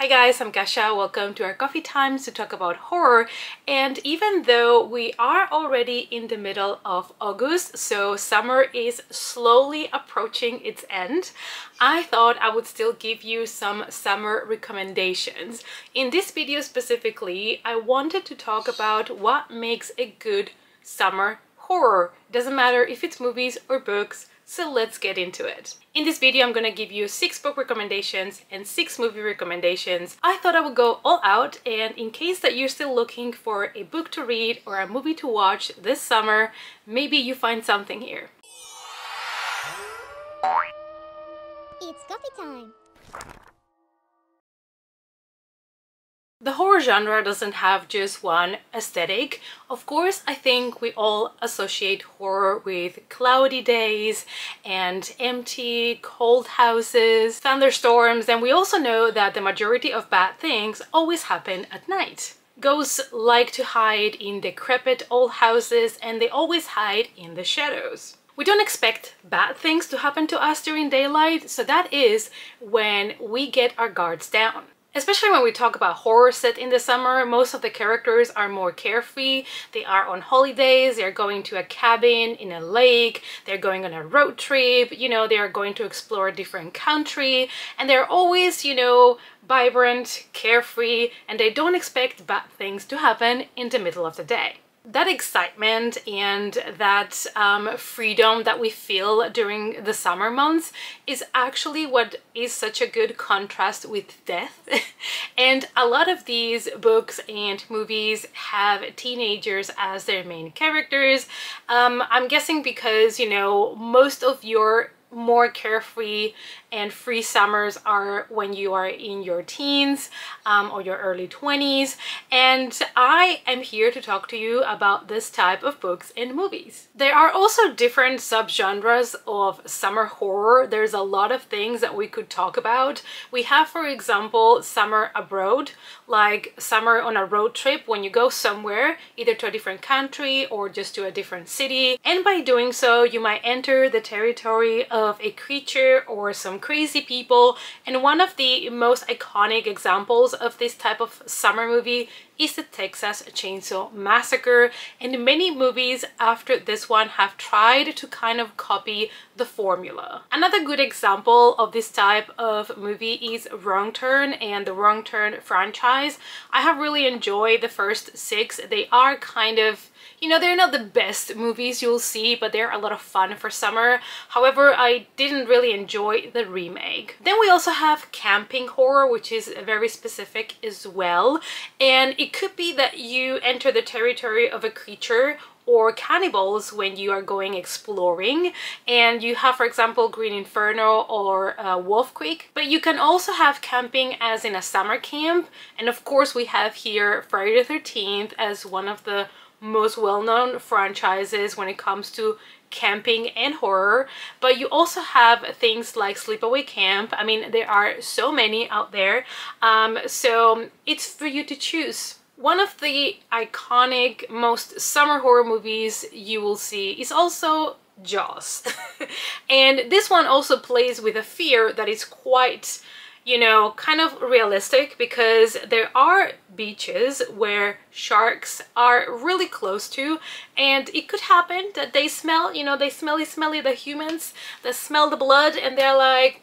Hi guys, I'm Kasha. Welcome to our coffee times to talk about horror. And even though we are already in the middle of August, so summer is slowly approaching its end, I thought I would still give you some summer recommendations. In this video specifically, I wanted to talk about what makes a good summer horror. Doesn't matter if it's movies or books, so let's get into it. In this video, I'm gonna give you 6 book recommendations and 6 movie recommendations. I thought I would go all out, and in case that you're still looking for a book to read or a movie to watch this summer, maybe you find something here. It's coffee time! The horror genre doesn't have just one aesthetic. Of course, I think we all associate horror with cloudy days and empty, cold houses, thunderstorms, and we also know that the majority of bad things always happen at night. Ghosts like to hide in decrepit old houses, and they always hide in the shadows. We don't expect bad things to happen to us during daylight, so that is when we get our guards down. Especially when we talk about horror set in the summer, most of the characters are more carefree. They are on holidays, they're going to a cabin in a lake, they're going on a road trip, they are going to explore a different country, and they're always, vibrant, carefree, and they don't expect bad things to happen in the middle of the day. That excitement and that freedom that we feel during the summer months is actually what is such a good contrast with death. And a lot of these books and movies have teenagers as their main characters. I'm guessing because, most of your more carefree and free summers are when you are in your teens or your early 20s, and I am here to talk to you about this type of books and movies. There are also different subgenres of summer horror. There's a lot of things that we could talk about. We have, for example, summer abroad, like summer on a road trip when you go somewhere, either to a different country or just to a different city, and by doing so you might enter the territory of a creature or some crazy people. And one of the most iconic examples of this type of summer movie is the Texas Chainsaw Massacre, and many movies after this one have tried to kind of copy the formula. Another good example of this type of movie is Wrong Turn and the Wrong Turn franchise. I have really enjoyed the first 6. They are kind of, they're not the best movies you'll see, but they're a lot of fun for summer. However, I didn't really enjoy the remake. Then we also have camping horror, which is very specific as well. And it could be that you enter the territory of a creature or cannibals when you are going exploring, and you have, for example, Green Inferno or Wolf Creek. But you can also have camping as in a summer camp, and of course we have here Friday the 13th as one of the most well-known franchises when it comes to camping and horror. But you also have things like Sleepaway Camp. I mean, there are so many out there, so it's for you to choose. One of the iconic, most summer horror movies you will see is also Jaws. And this one also plays with a fear that is quite, kind of realistic, because there are beaches where sharks are really close to, and it could happen that they smell, they smelly the humans, they smell the blood, and they're like,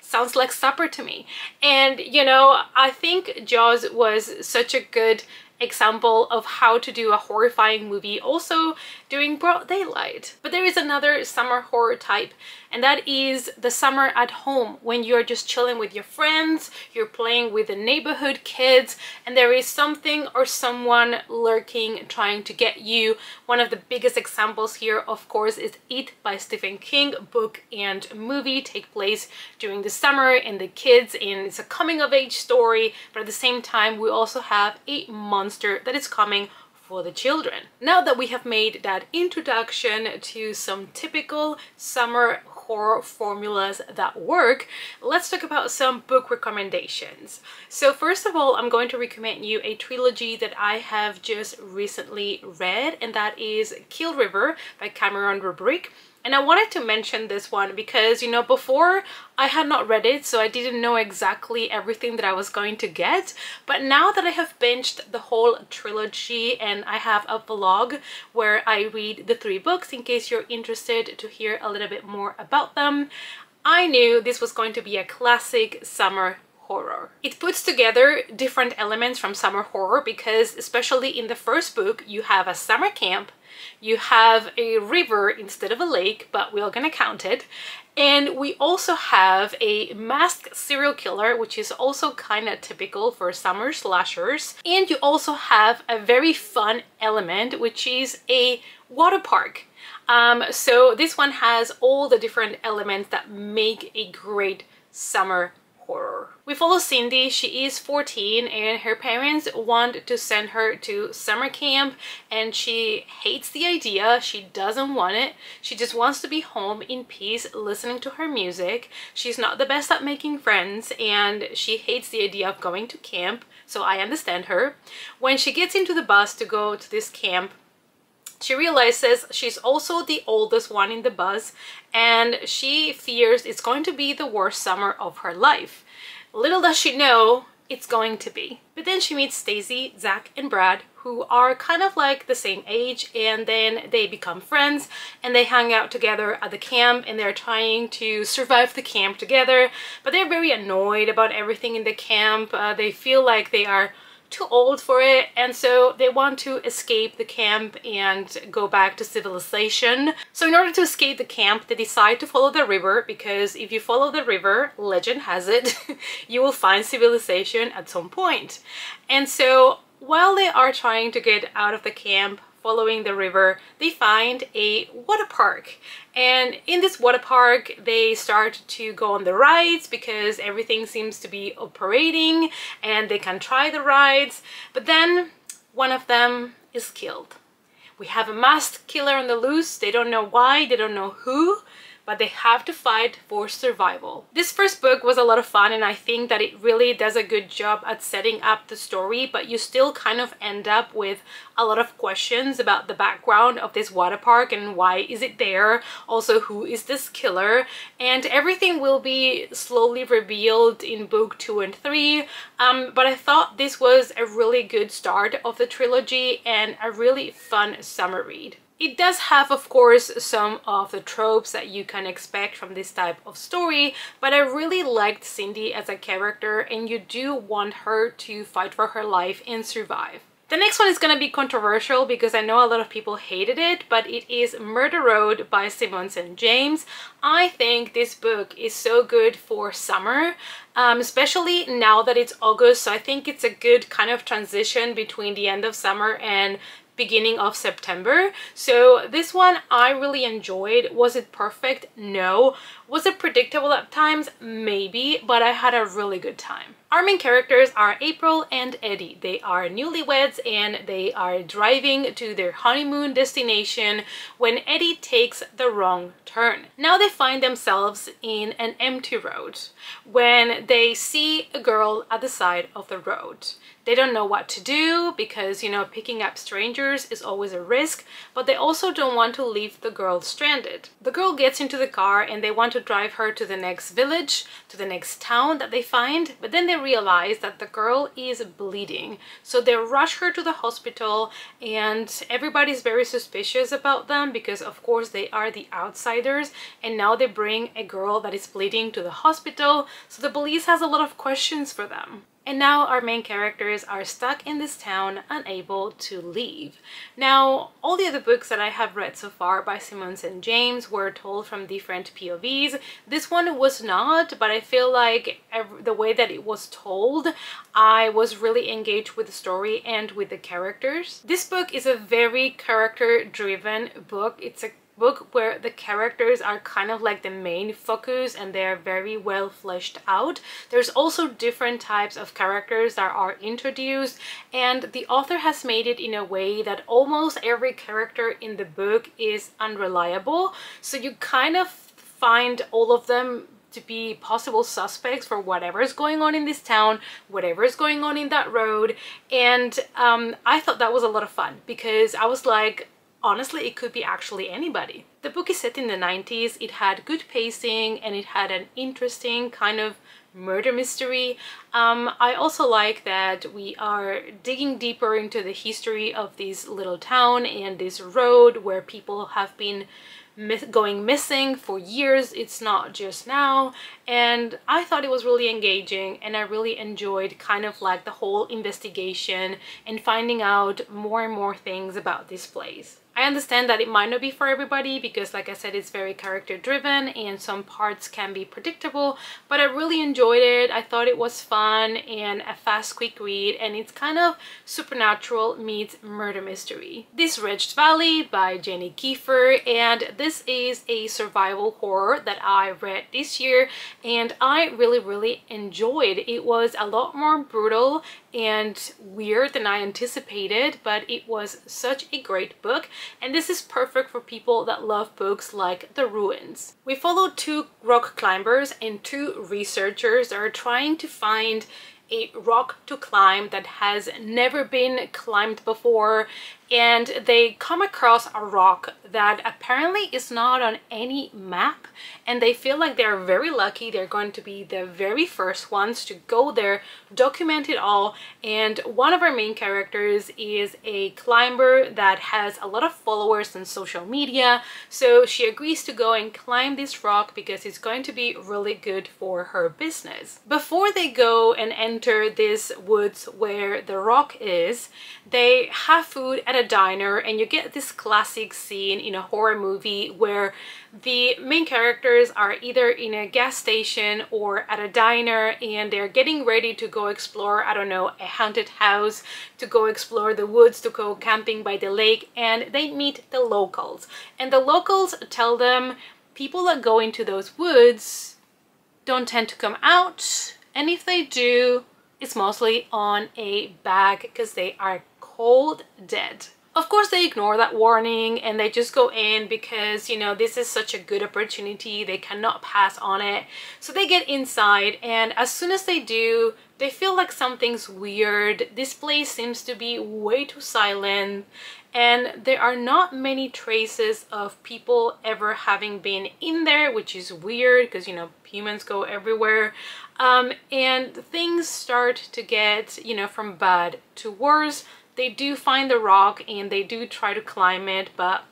sounds like supper to me. And I think Jaws was such a good example of how to do a horrifying movie also during broad daylight. But there is another summer horror type, and that is the summer at home, when you're just chilling with your friends, you're playing with the neighborhood kids, and there is something or someone lurking trying to get you. One of the biggest examples here, of course, is It by Stephen King. Book and movie take place during the summer and the kids, and it's a coming-of-age story, but at the same time we also have a monster that is coming for the children. Now that we have made that introduction to some typical summer horror formulas that work, let's talk about some book recommendations. So first of all, I'm going to recommend you a trilogy that I have just recently read, and that is Kill River by Cameron Rubrick. And I wanted to mention this one because, you know, before I had not read it, so I didn't know exactly everything that I was going to get. But now that I have binged the whole trilogy and I have a vlog where I read the 3 books in case you're interested to hear a little bit more about them, I knew this was going to be a classic summer horror. It puts together different elements from summer horror because especially in the first book you have a summer camp, you have a river instead of a lake, but we're gonna count it, and we also have a masked serial killer, which is also kind of typical for summer slashers, and you also have a very fun element, which is a water park. So this one has all the different elements that make a great summer horror. We follow Cindy. She is 14 and her parents want to send her to summer camp and she hates the idea. She doesn't want it. She just wants to be home in peace listening to her music. She's not the best at making friends and she hates the idea of going to camp, so I understand her. When she gets into the bus to go to this camp, she realizes she's also the oldest one in the bus and she fears it's going to be the worst summer of her life. Little does she know it's going to be. But then she meets Stacy, Zach, and Brad, who are kind of like the same age, and then they become friends and they hang out together at the camp and they're trying to survive the camp together, but they're very annoyed about everything in the camp. They feel like they are too old for it, and so they want to escape the camp and go back to civilization. So in order to escape the camp, they decide to follow the river, because if you follow the river, legend has it, you will find civilization at some point. And so while they are trying to get out of the camp, following the river, they find a water park. And in this water park, they start to go on the rides because everything seems to be operating and they can try the rides. But then one of them is killed. We have a masked killer on the loose. They don't know why, they don't know who, but they have to fight for survival. This first book was a lot of fun and I think that it really does a good job at setting up the story, but you still kind of end up with a lot of questions about the background of this water park and why is it there, also who is this killer, and everything will be slowly revealed in book 2 and 3. But I thought this was a really good start of the trilogy and a really fun summer read. It does have, of course, some of the tropes that you can expect from this type of story, but I really liked Cindy as a character and you do want her to fight for her life and survive. The next one is going to be controversial because I know a lot of people hated it, but it is Murder Road by Simmons and James. I think this book is so good for summer, especially now that it's August, so I think it's a good kind of transition between the end of summer and beginning of September. So this one I really enjoyed. Was it perfect? No. Was it predictable at times? Maybe, but I had a really good time. Our main characters are April and Eddie. They are newlyweds and they are driving to their honeymoon destination when Eddie takes the wrong turn. Now they find themselves in an empty road when they see a girl at the side of the road. They don't know what to do because, you know, picking up strangers is always a risk, but they also don't want to leave the girl stranded. The girl gets into the car and they want to drive her to the next village, to the next town that they find, but then they realize that the girl is bleeding. So they rush her to the hospital and everybody's very suspicious about them because of course they are the outsiders, and now they bring a girl that is bleeding to the hospital, so the police has a lot of questions for them. And now our main characters are stuck in this town, unable to leave. Now, all the other books that I have read so far by Simmons and James were told from different POVs. This one was not, but I feel like the way that it was told, I was really engaged with the story and with the characters. This book is a very character-driven book. It's a book where the characters are kind of like the main focus and they're very well fleshed out. There's also different types of characters that are introduced, and the author has made it in a way that almost every character in the book is unreliable, so you kind of find all of them to be possible suspects for whatever is going on in this town, whatever is going on in that road. And I thought that was a lot of fun because I was like, honestly, it could be actually anybody. The book is set in the 90s, it had good pacing, and it had an interesting kind of murder mystery. I also like that we are digging deeper into the history of this little town and this road where people have been going missing for years. It's not just now, and I thought it was really engaging, and I really enjoyed kind of like the whole investigation and finding out more and more things about this place. I understand that it might not be for everybody because, like I said, it's very character driven and some parts can be predictable, but I really enjoyed it. I thought it was fun and a fast, quick read, and it's kind of supernatural meets murder mystery. This Wretched Valley by Jenny Kiefer, and this is a survival horror that I read this year and I really enjoyed. It was a lot more brutal and weird than I anticipated, but it was such a great book, and this is perfect for people that love books like The Ruins. We follow two rock climbers and two researchers that are trying to find a rock to climb that has never been climbed before, and they come across a rock that apparently is not on any map, and they feel like they're very lucky. They're going to be the very first ones to go there, document it all, and one of our main characters is a climber that has a lot of followers on social media, so she agrees to go and climb this rock because it's going to be really good for her business. Before they go and enter this woods where the rock is, they have food at a diner, and you get this classic scene in a horror movie where the main characters are either in a gas station or at a diner, and they're getting ready to go explore, I don't know, a haunted house, to go explore the woods, to go camping by the lake, and they meet the locals. And the locals tell them people that go into those woods don't tend to come out, and if they do, it's mostly on a bag because they are cold dead. Of course, they ignore that warning and they just go in because, you know, this is such a good opportunity. They cannot pass on it. So they get inside, and as soon as they do, they feel like something's weird. This place seems to be way too silent, and there are not many traces of people ever having been in there, which is weird because, you know, humans go everywhere. And things start to get, you know, from bad to worse. They do find the rock and they do try to climb it, but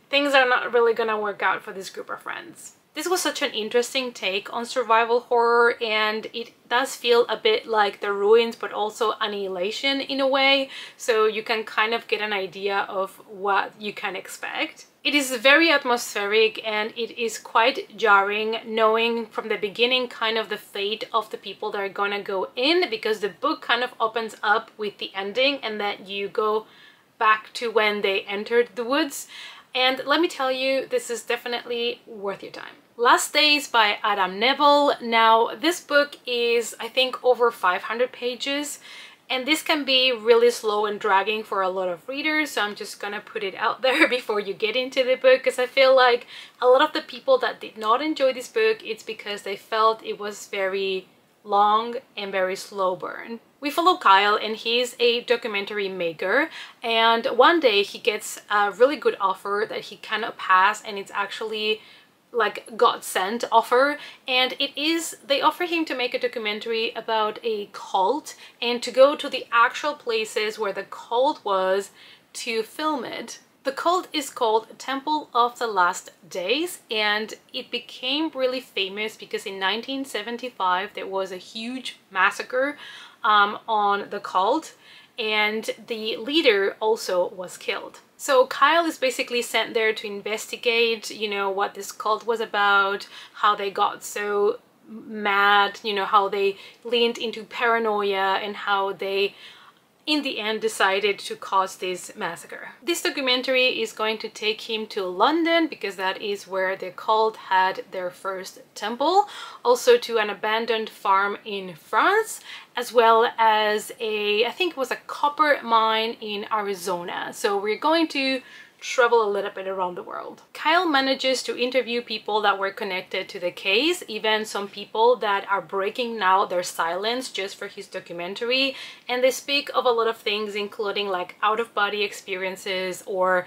things are not really gonna work out for this group of friends. This was such an interesting take on survival horror, and it does feel a bit like The Ruins, but also Annihilation in a way, so you can kind of get an idea of what you can expect. It is very atmospheric, and it is quite jarring knowing from the beginning kind of the fate of the people that are gonna go in, because the book kind of opens up with the ending and then you go back to when they entered the woods. And let me tell you, this is definitely worth your time. Last Days by Adam Neville. Now, this book is, I think, over 500 pages, and this can be really slow and dragging for a lot of readers, so I'm just gonna put it out there before you get into the book, because I feel like a lot of the people that did not enjoy this book, it's because they felt it was very long and very slow burn. We follow Kyle, and he's a documentary maker, and one day he gets a really good offer that he cannot pass, and it's actually like God sent offer, and it is, they offer him to make a documentary about a cult and to go to the actual places where the cult was to film it. The cult is called Temple of the Last Days, and it became really famous because in 1975 there was a huge massacre on the cult, and the leader also was killed. So Kyle is basically sent there to investigate, you know, what this cult was about, how they got so mad, you know, how they leaned into paranoia, and how they in the end decided to cause this massacre. This documentary is going to take him to London because that is where the cult had their first temple, also to an abandoned farm in France, as well as I think it was a copper mine in Arizona. So we're going to travel a little bit around the world. Kyle manages to interview people that were connected to the case, even some people that are breaking now their silence just for his documentary, and they speak of a lot of things, including like out-of-body experiences or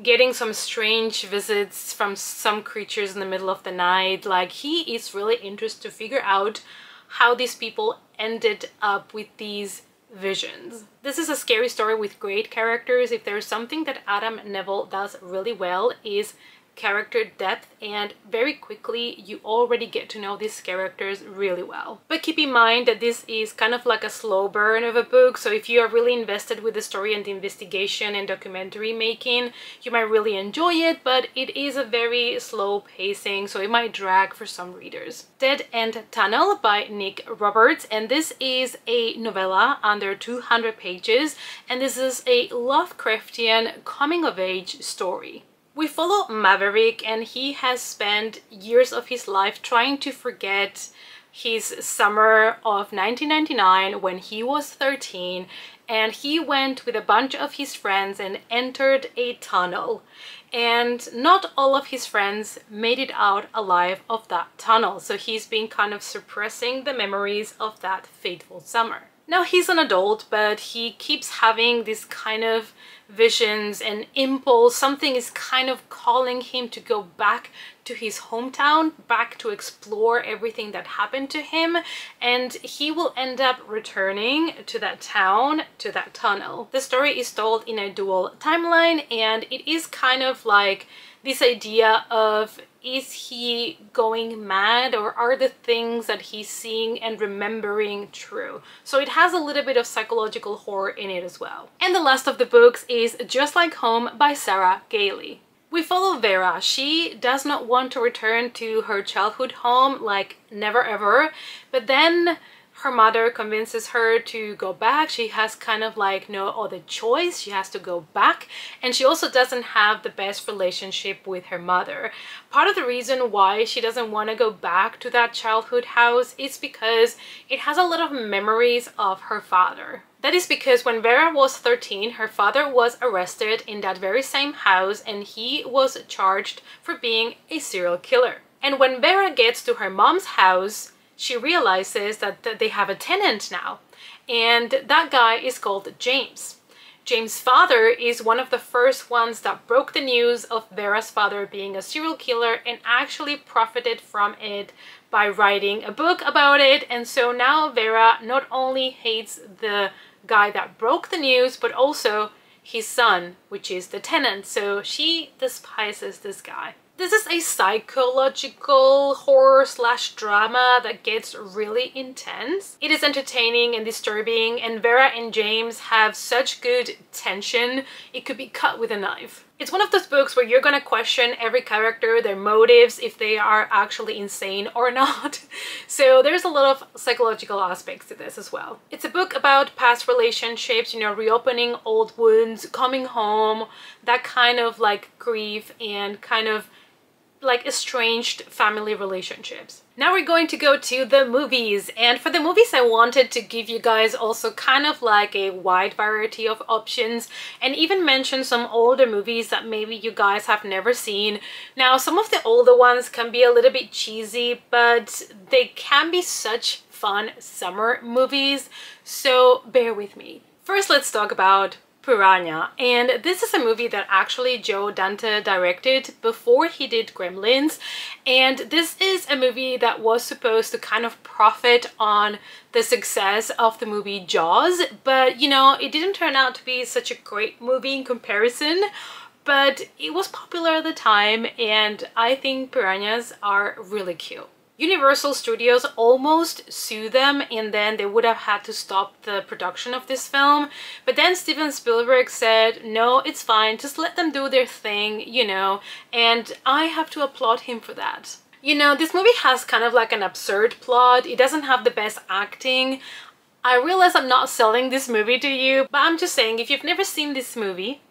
getting some strange visits from some creatures in the middle of the night. Like, he is really interested to figure out how these people ended up with these visions. This is a scary story with great characters. If there's something that Adam Neville does really well is character depth, and very quickly you already get to know these characters really well. But keep in mind that this is kind of like a slow burn of a book, so if you are really invested with the story and the investigation and documentary making, you might really enjoy it, but it is a very slow pacing, so it might drag for some readers. Dead End Tunnel by Nick Roberts, and this is a novella under 200 pages, and this is a Lovecraftian coming-of-age story. We follow Maverick, and he has spent years of his life trying to forget his summer of 1999 when he was 13, and he went with a bunch of his friends and entered a tunnel. And not all of his friends made it out alive of that tunnel, so he's been kind of suppressing the memories of that fateful summer. Now he's an adult, but he keeps having this kind of visions and impulse. Something is kind of calling him to go back to his hometown, back to explore everything that happened to him, and he will end up returning to that town, to that tunnel. The story is told in a dual timeline, and it is kind of like this idea of, is he going mad, or are the things that he's seeing and remembering true? So it has a little bit of psychological horror in it as well. And the last of the books is Just Like Home by Sarah Gailey. We follow Vera. She does not want to return to her childhood home, like never ever, but then her mother convinces her to go back. She has kind of like no other choice. She has to go back, and she also doesn't have the best relationship with her mother. Part of the reason why she doesn't want to go back to that childhood house is because it has a lot of memories of her father. That is because when Vera was 13, her father was arrested in that very same house, and he was charged for being a serial killer. And when Vera gets to her mom's house, she realizes that they have a tenant now, and that guy is called James. James' father is one of the first ones that broke the news of Vera's father being a serial killer and actually profited from it by writing a book about it. And so now Vera not only hates the guy that broke the news, but also his son, which is the tenant. So she despises this guy. This is a psychological horror slash drama that gets really intense. It is entertaining and disturbing, and Vera and James have such good tension, it could be cut with a knife. It's one of those books where you're gonna question every character, their motives, if they are actually insane or not. So there's a lot of psychological aspects to this as well. It's a book about past relationships, you know, reopening old wounds, coming home, that kind of like grief and kind of like estranged family relationships. Now we're going to go to the movies, and for the movies I wanted to give you guys also kind of like a wide variety of options and even mention some older movies that maybe you guys have never seen. Now some of the older ones can be a little bit cheesy, but they can be such fun summer movies, so bear with me. First, let's talk about Piranha, and this is a movie that actually Joe Dante directed before he did Gremlins, and this is a movie that was supposed to kind of profit on the success of the movie Jaws, but you know, it didn't turn out to be such a great movie in comparison, but it was popular at the time, and I think piranhas are really cute. Universal Studios almost sued them, and then they would have had to stop the production of this film, but then Steven Spielberg said, no, it's fine, just let them do their thing, you know, and I have to applaud him for that. You know, this movie has kind of like an absurd plot. It doesn't have the best acting. I realize I'm not selling this movie to you, but I'm just saying, if you've never seen this movie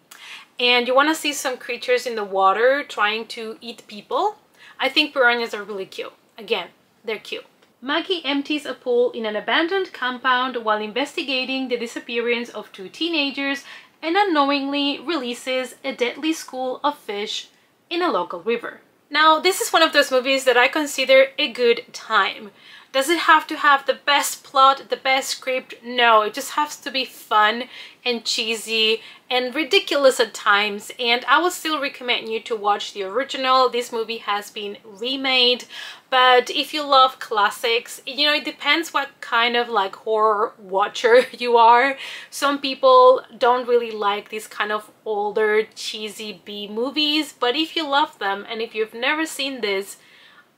and you want to see some creatures in the water trying to eat people, I think piranhas are really cute. Again, they're cute. Maggie empties a pool in an abandoned compound while investigating the disappearance of two teenagers and unknowingly releases a deadly school of fish in a local river. Now, this is one of those movies that I consider a good time. Does it have to have the best plot, the best script? No, it just has to be fun and cheesy and ridiculous at times, and I would still recommend you to watch the original. This movie has been remade, but if you love classics, you know, it depends what kind of like horror watcher you are. Some people don't really like these kind of older cheesy B movies, but if you love them and if you've never seen this,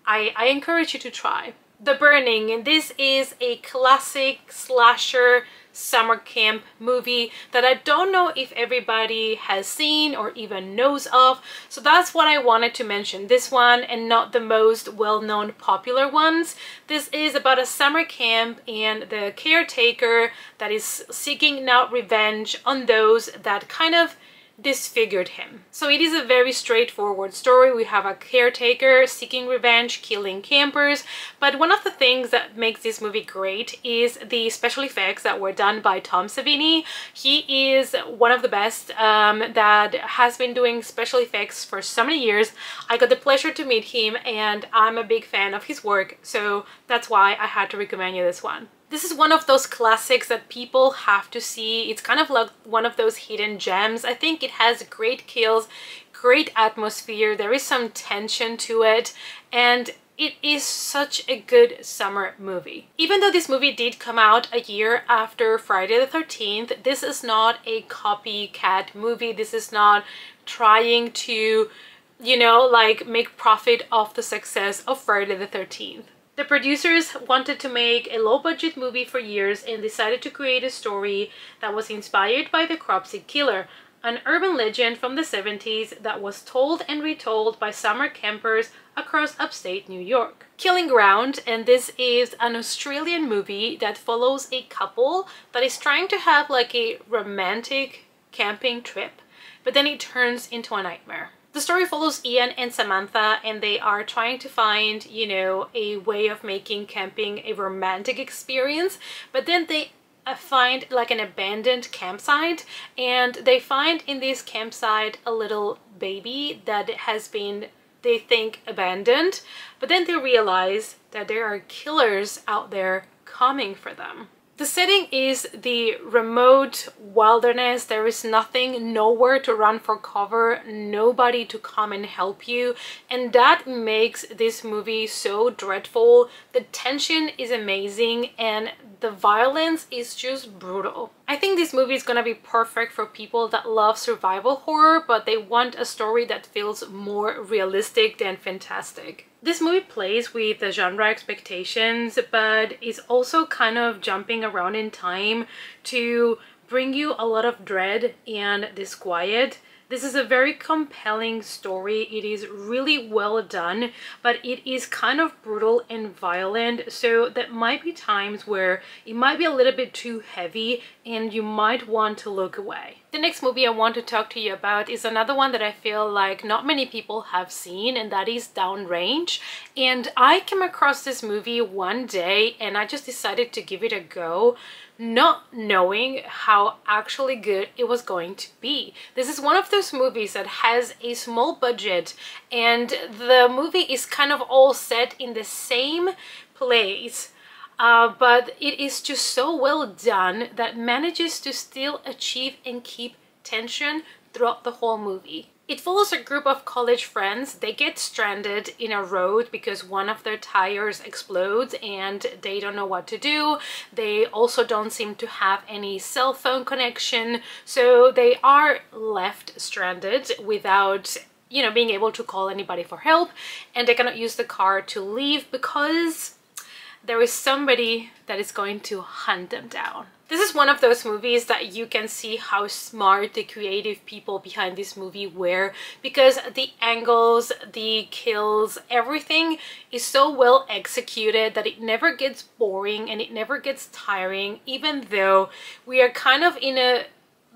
I encourage you to try. The Burning, and this is a classic slasher summer camp movie that I don't know if everybody has seen or even knows of, so that's what I wanted to mention, this one and not the most well-known popular ones. This is about a summer camp and the caretaker that is seeking out revenge on those that kind of disfigured him. So it is a very straightforward story. We have a caretaker seeking revenge, killing campers, but one of the things that makes this movie great is the special effects that were done by Tom Savini. He is one of the best that has been doing special effects for so many years. I got the pleasure to meet him and I'm a big fan of his work, so that's why I had to recommend you this one. This is one of those classics that people have to see. It's kind of like one of those hidden gems. I think it has great kills, great atmosphere, there is some tension to it, and it is such a good summer movie. Even though this movie did come out a year after Friday the 13th, this is not a copycat movie. This is not trying to, you know, like make profit off the success of Friday the 13th. The producers wanted to make a low-budget movie for years and decided to create a story that was inspired by the Cropsey Killer, an urban legend from the 70s that was told and retold by summer campers across upstate New York. Killing Ground, and this is an Australian movie that follows a couple that is trying to have like a romantic camping trip, but then it turns into a nightmare. The story follows Ian and Samantha, and they are trying to find, you know, a way of making camping a romantic experience, but then they find like an abandoned campsite, and they find in this campsite a little baby that has been, they think, abandoned, but then they realize that there are killers out there coming for them. The setting is the remote wilderness. There is nothing, nowhere to run for cover, nobody to come and help you, and that makes this movie so dreadful. The tension is amazing and the violence is just brutal. I think this movie is gonna be perfect for people that love survival horror, but they want a story that feels more realistic than fantastic. This movie plays with the genre expectations, but is also kind of jumping around in time to bring you a lot of dread and disquiet. This is a very compelling story. It is really well done, but it is kind of brutal and violent, so there might be times where it might be a little bit too heavy and you might want to look away. The next movie I want to talk to you about is another one that I feel like not many people have seen, and that is Downrange. And I came across this movie one day and I just decided to give it a go, not knowing how actually good it was going to be. This is one of those movies that has a small budget and the movie is kind of all set in the same place, but it is just so well done that manages to still achieve and keep tension throughout the whole movie. It follows a group of college friends. They get stranded in a road because one of their tires explodes and they don't know what to do. They also don't seem to have any cell phone connection, so they are left stranded without, you know, being able to call anybody for help, and they cannot use the car to leave because there is somebody that is going to hunt them down. This is one of those movies that you can see how smart the creative people behind this movie were, because the angles, the kills, everything is so well executed that it never gets boring and it never gets tiring, even though we are kind of in a,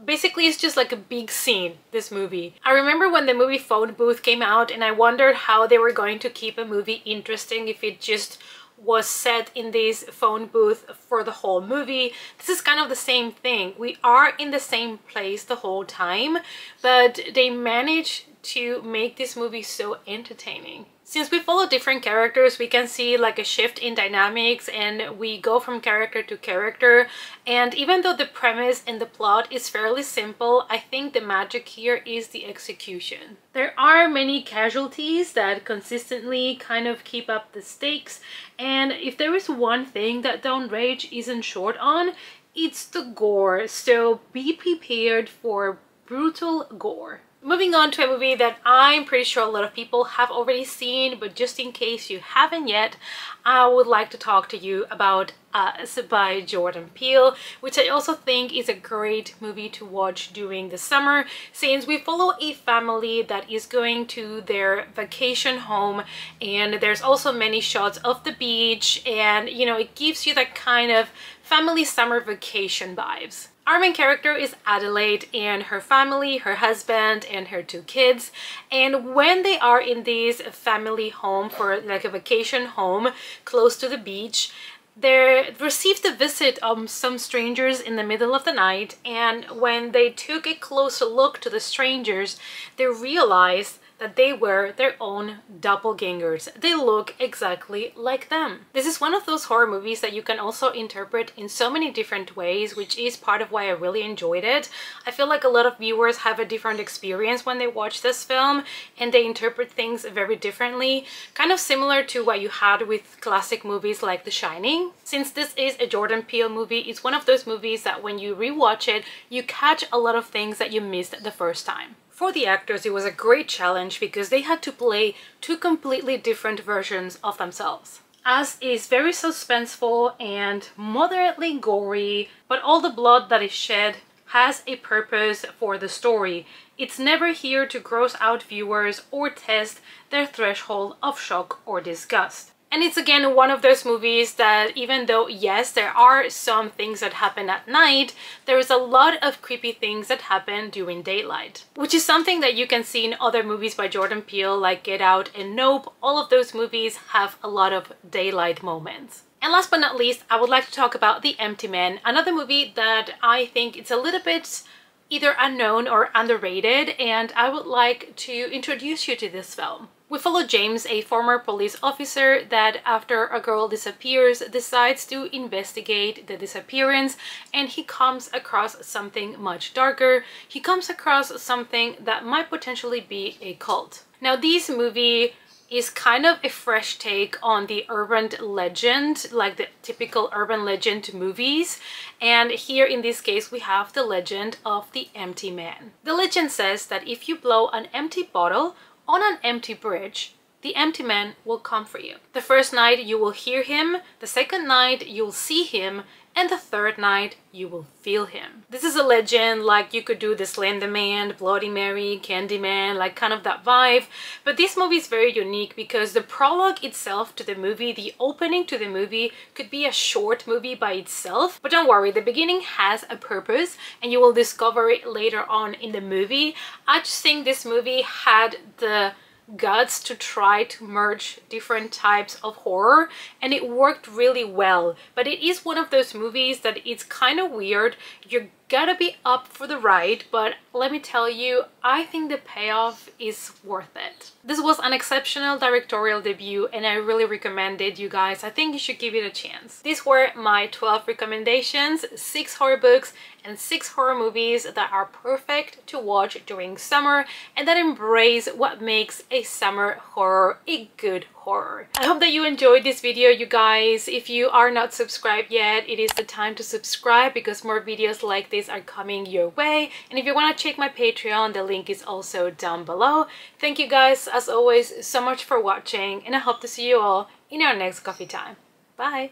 basically it's just like a big scene, this movie. I remember when the movie Phone Booth came out and I wondered how they were going to keep a movie interesting if it just was set in this phone booth for the whole movie. This is kind of the same thing. We are in the same place the whole time, but they managed to make this movie so entertaining. Since we follow different characters, we can see like a shift in dynamics and we go from character to character. And even though the premise and the plot is fairly simple, I think the magic here is the execution. There are many casualties that consistently kind of keep up the stakes. And if there is one thing that Don't Rage isn't short on, it's the gore. So be prepared for brutal gore. Moving on to a movie that I'm pretty sure a lot of people have already seen, but just in case you haven't yet, I would like to talk to you about Us by Jordan Peele, which I also think is a great movie to watch during the summer, since we follow a family that is going to their vacation home, and there's also many shots of the beach, and you know, it gives you that kind of family summer vacation vibes. Our main character is Adelaide and her family, her husband and her 2 kids. And when they are in this family home for like a vacation home close to the beach, they received a visit of some strangers in the middle of the night. And when they took a closer look to the strangers, they realized that they were their own doppelgangers. They look exactly like them. This is one of those horror movies that you can also interpret in so many different ways, which is part of why I really enjoyed it. I feel like a lot of viewers have a different experience when they watch this film and they interpret things very differently, kind of similar to what you had with classic movies like The Shining. Since this is a Jordan Peele movie, it's one of those movies that when you rewatch it, you catch a lot of things that you missed the first time. For the actors, it was a great challenge because they had to play 2 completely different versions of themselves. Us is very suspenseful and moderately gory, but all the blood that is shed has a purpose for the story. It's never here to gross out viewers or test their threshold of shock or disgust. And it's again one of those movies that even though, yes, there are some things that happen at night, there is a lot of creepy things that happen during daylight. Which is something that you can see in other movies by Jordan Peele like Get Out and Nope. All of those movies have a lot of daylight moments. And last but not least, I would like to talk about The Empty Man, another movie that I think it's a little bit either unknown or underrated, and I would like to introduce you to this film. We follow James, a former police officer that after a girl disappears decides to investigate the disappearance, and he comes across something much darker. He comes across something that might potentially be a cult. Now this movie is kind of a fresh take on the urban legend, like the typical urban legend movies. And here in this case, we have the legend of the Empty Man. The legend says that if you blow an empty bottle on an empty bridge, the empty man will come for you. The first night you will hear him, the second night you'll see him, and the third night you will feel him. This is a legend, like you could do the Slender Man, Bloody Mary, Candyman, like kind of that vibe. But this movie is very unique because the prologue itself to the movie, the opening to the movie, could be a short movie by itself. But don't worry, the beginning has a purpose and you will discover it later on in the movie. I just think this movie had the guts to try to merge different types of horror, and it worked really well. But it is one of those movies that it's kind of weird. You're gotta be up for the ride, but let me tell you, I think the payoff is worth it. This was an exceptional directorial debut and I really recommend it, you guys. I think you should give it a chance. These were my 12 recommendations, 6 horror books and 6 horror movies that are perfect to watch during summer and that embrace what makes a summer horror a good horror. I hope that you enjoyed this video, you guys. If you are not subscribed yet, it is the time to subscribe because more videos like this are coming your way. And if you want to check my Patreon, the link is also down below. Thank you guys, as always, so much for watching, and I hope to see you all in our next coffee time. Bye!